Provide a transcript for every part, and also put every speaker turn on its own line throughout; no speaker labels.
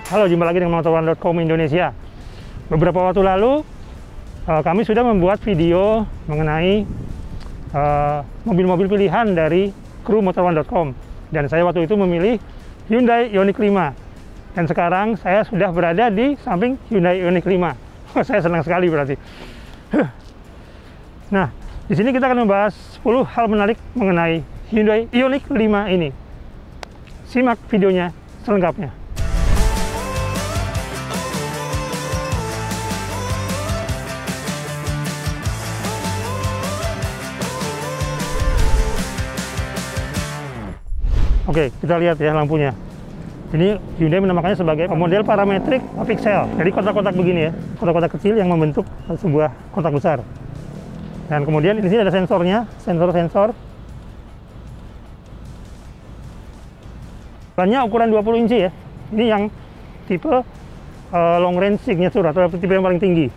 Halo, jumpa lagi dengan motor1.com Indonesia. Beberapa waktu lalu kami sudah membuat video mengenai mobil-mobil pilihan dari kru motor1.com, dan saya waktu itu memilih Hyundai Ioniq 5. Dan sekarang saya sudah berada di samping Hyundai Ioniq 5. Saya senang sekali berarti. Nah, di sini kita akan membahas 10 hal menarik mengenai Hyundai Ioniq 5 ini. Simak videonya selengkapnya. Oke, kita lihat ya lampunya. Ini Hyundai menamakannya sebagai model parametric pixel. Jadi kotak-kotak begini ya, kotak-kotak kecil yang membentuk sebuah kotak besar. Dan kemudian di sini ada sensornya, sensor. Bannya ukuran 20 inci ya. Ini yang tipe long range signature atau tipe yang paling tinggi.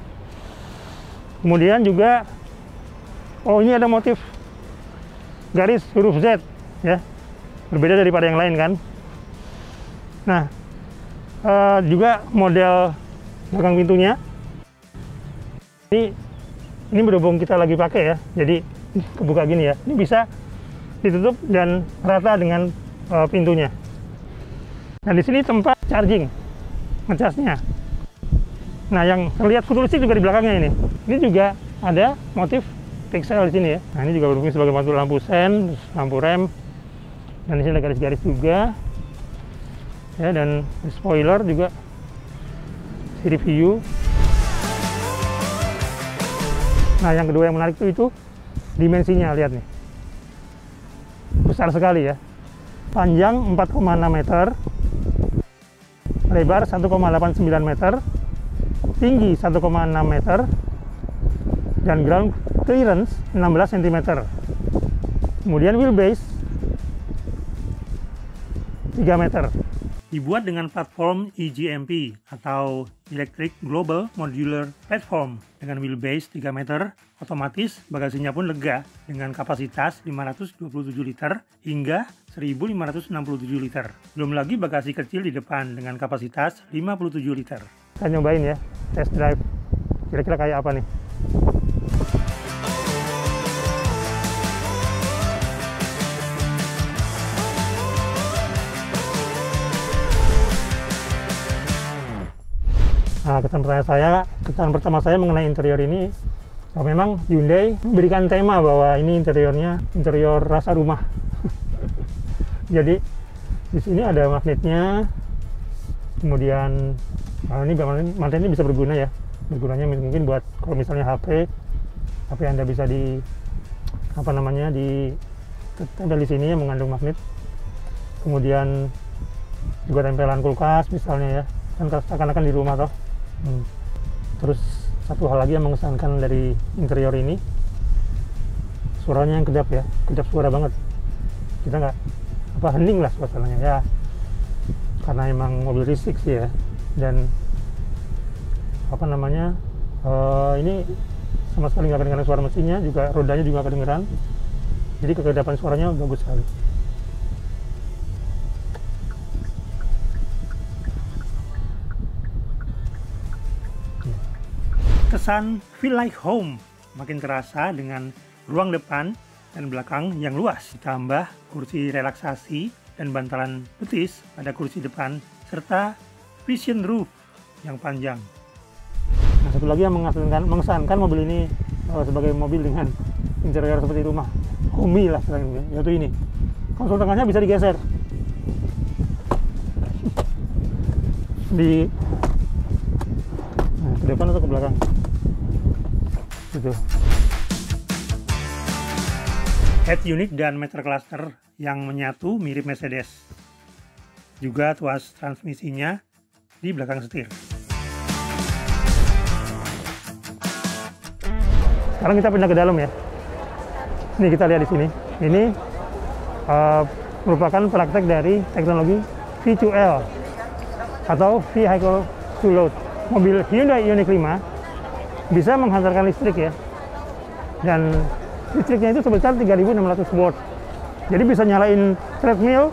Kemudian juga, ini ada motif garis huruf Z ya. Berbeda daripada yang lain kan. Nah, juga model belakang pintunya ini berhubung kita lagi pakai ya, jadi kebuka gini ya. Ini bisa ditutup dan rata dengan pintunya. Nah, di sini tempat charging ngecasnya. Nah, yang terlihat futuristik juga di belakangnya ini. Ini juga ada motif pixel di sini ya. Nah, ini juga berfungsi sebagai lampu sen, lampu rem. Dan di sini ada garis-garis juga ya, dan spoiler juga siri view. Nah, yang kedua yang menarik itu dimensinya, lihat nih, besar sekali ya. Panjang 4,6 meter, lebar 1,89 meter, tinggi 1,6 meter, dan ground clearance 16 cm. Kemudian wheelbase 3 meter. Dibuat dengan platform EGMP atau Electric Global Modular Platform dengan wheelbase 3 meter, otomatis bagasinya pun lega dengan kapasitas 527 liter hingga 1567 liter. Belum lagi bagasi kecil di depan dengan kapasitas 57 liter. Kita nyobain ya, test drive. Kira-kira kayak apa nih? Nah, kesan pertama saya mengenai interior ini, memang Hyundai memberikan tema bahwa ini interior rasa rumah. Jadi di sini ada magnetnya, kemudian ini magnet ini bisa berguna ya. Bergunanya mungkin buat kalau misalnya HP Anda bisa ditempel di sini ya, mengandung magnet. Kemudian juga tempelan kulkas misalnya ya, kan akan di rumah toh. Terus satu hal lagi yang mengesankan dari interior ini, suaranya yang kedap ya, kedap suara banget. Kita nggak hening lah suasananya ya, karena emang mobil listrik sih ya. Dan ini sama sekali nggak kedengeran suara mesinnya, juga rodanya juga kedengeran. Jadi kekedapan suaranya bagus sekali. Kesan feel like home makin terasa dengan ruang depan dan belakang yang luas, ditambah kursi relaksasi dan bantalan betis pada kursi depan, serta vision roof yang panjang. Nah, satu lagi yang mengesankan mobil ini sebagai mobil dengan interior seperti rumah, homey lah, yaitu ini. Konsol tengahnya bisa digeser. Ke depan atau ke belakang? Gitu. Head unit dan meter cluster yang menyatu mirip Mercedes. Juga tuas transmisinya di belakang setir. Sekarang kita pindah ke dalam ya. Ini kita lihat di sini. Ini merupakan praktek dari teknologi V2L atau Vehicle to Load. Mobil Hyundai Ioniq 5 bisa menghantarkan listrik ya, dan listriknya itu sebesar 3600 watt. Jadi bisa nyalain treadmill,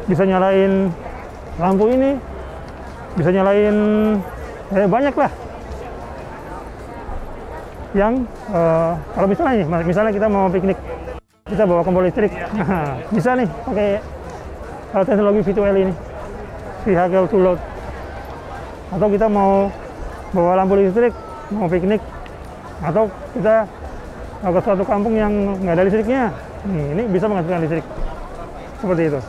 bisa nyalain lampu ini, bisa nyalain banyak lah. Yang kalau misalnya kita mau piknik, kita bawa kompor listrik, nah, bisa nih pakai teknologi V2L ini, vehicle to load. Atau kita mau bawa lampu listrik, mau piknik, atau kita ke suatu kampung yang nggak ada listriknya, ini bisa menghasilkan listrik seperti itu.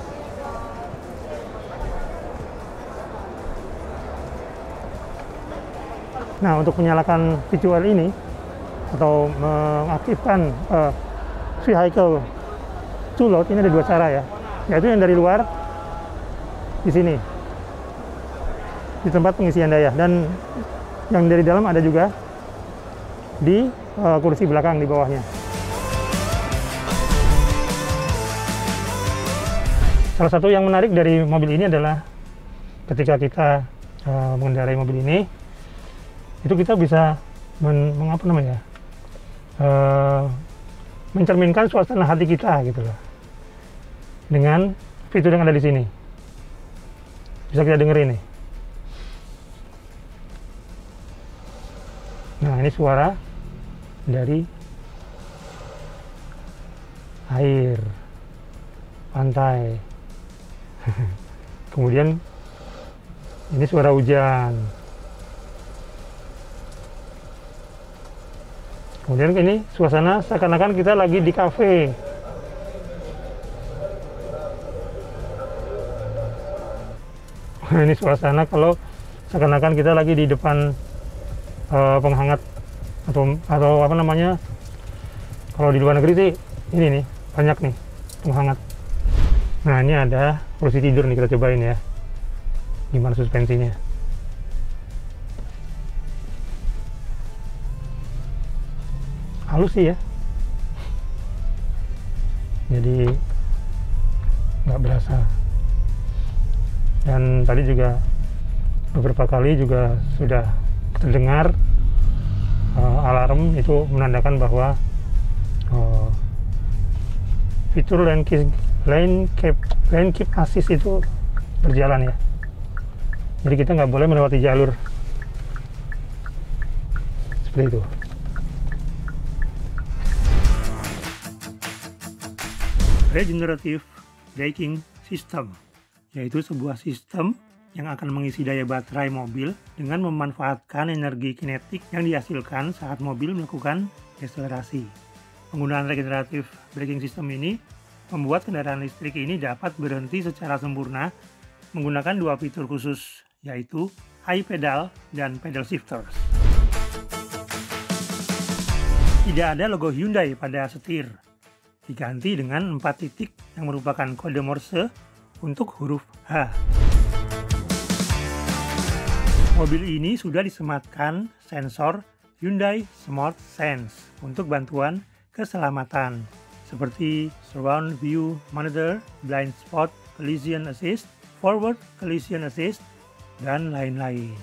Nah, untuk menyalakan V2L ini atau mengaktifkan vehicle to load ini ada dua cara ya, yaitu yang dari luar di sini di tempat pengisian daya, dan yang dari dalam ada juga di kursi belakang di bawahnya. Salah satu yang menarik dari mobil ini adalah ketika kita mengendarai mobil ini, itu kita bisa mencerminkan suasana hati kita gitu loh, dengan fitur yang ada di sini. Bisa kita dengerin nih. Nah, ini suara dari air pantai. Kemudian ini suara hujan. Kemudian ini suasana seakan-akan kita lagi di kafe. Ini suasana kalau seakan-akan kita lagi di depan penghangat atau apa namanya, kalau di luar negeri sih ini nih banyak nih penghangat. Nah, ini ada kursi tidur nih, kita cobain ya gimana suspensinya. Halus sih ya, jadi nggak berasa. Dan tadi juga beberapa kali juga sudah terdengar alarm itu menandakan bahwa fitur lane keep assist itu berjalan ya. Jadi kita nggak boleh melewati jalur seperti itu. Regenerative braking system, yaitu sebuah sistem yang akan mengisi daya baterai mobil dengan memanfaatkan energi kinetik yang dihasilkan saat mobil melakukan deselerasi. Penggunaan regenerative braking system ini membuat kendaraan listrik ini dapat berhenti secara sempurna menggunakan dua fitur khusus, yaitu iPedal dan pedal shifters. Tidak ada logo Hyundai pada setir, diganti dengan 4 titik yang merupakan kode Morse untuk huruf H. Mobil ini sudah disematkan sensor Hyundai Smart Sense untuk bantuan keselamatan seperti Surround View Monitor, Blind Spot Collision Assist, Forward Collision Assist, dan lain-lain.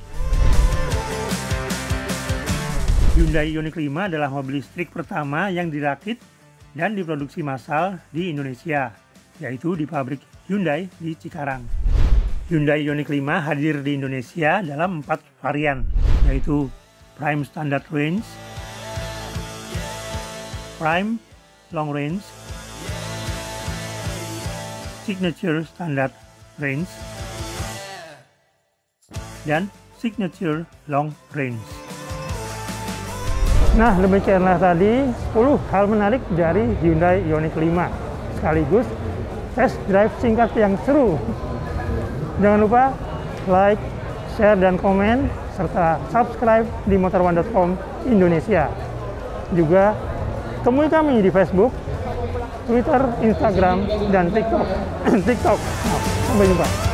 Hyundai Ioniq 5 adalah mobil listrik pertama yang dirakit dan diproduksi massal di Indonesia, yaitu di pabrik Hyundai di Cikarang. Hyundai Ioniq 5 hadir di Indonesia dalam 4 varian, yaitu Prime Standard Range, Prime Long Range, Signature Standard Range, dan Signature Long Range. Nah, demikianlah tadi 10 hal menarik dari Hyundai Ioniq 5, sekaligus test drive singkat yang seru. Jangan lupa like, share, dan komen, serta subscribe di motor1.com Indonesia. Juga temui kami di Facebook, Twitter, Instagram, dan TikTok. Sampai jumpa.